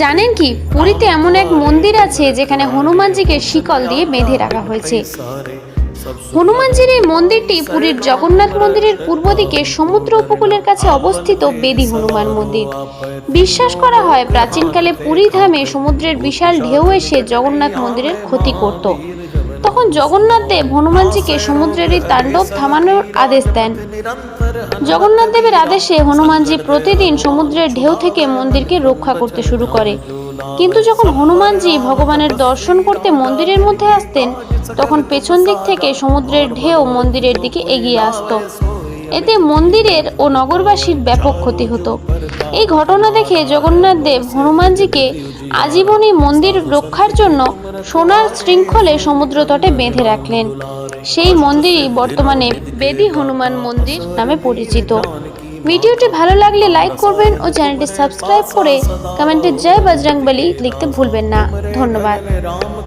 জানেন কি, পুরীতে এমন এক মন্দির আছে যেখানে হনুমানজিকে শিকল দিয়ে বেঁধে রাখা হয়েছে। হনুমানজির এই মন্দিরটি পুরীর জগন্নাথ মন্দিরের পূর্ব দিকে সমুদ্র উপকূলের কাছে অবস্থিত বেদি হনুমান মন্দির। বিশ্বাস করা হয় প্রাচীনকালে পুরী ধামে সমুদ্রের বিশাল ঢেউ এসে জগন্নাথ মন্দিরের ক্ষতি করত। তখন জগন্নাথ দেব হনুমানজিকে সমুদ্রের এই তাণ্ডব থামানোর আদেশ দেন। জগন্নাথ দেবের আদেশে হনুমানজি প্রতিদিন সমুদ্রের ঢেউ থেকে মন্দিরকে রক্ষা করতে শুরু করে। কিন্তু যখন হনুমানজি ভগবানের দর্শন করতে মন্দিরের মধ্যে আসতেন, তখন পেছন দিক থেকে সমুদ্রের ঢেউ মন্দিরের দিকে এগিয়ে আসতো। এতে মন্দিরের ও নগরবাসীর ব্যাপক ক্ষতি হতো। এই ঘটনা দেখে জগন্নাথ দেব হনুমানজিকে আজীবনই মন্দির রক্ষার জন্য সোনার শৃঙ্খলে সমুদ্র তটে বেঁধে রাখলেন। সেই মন্দিরই বর্তমানে বেদি হনুমান মন্দির নামে পরিচিত। ভিডিওটি ভালো লাগলে লাইক করবেন ও চ্যানেলটি সাবস্ক্রাইব করে কমেন্টে জয় বজরংবলী লিখতে ভুলবেন না। ধন্যবাদ।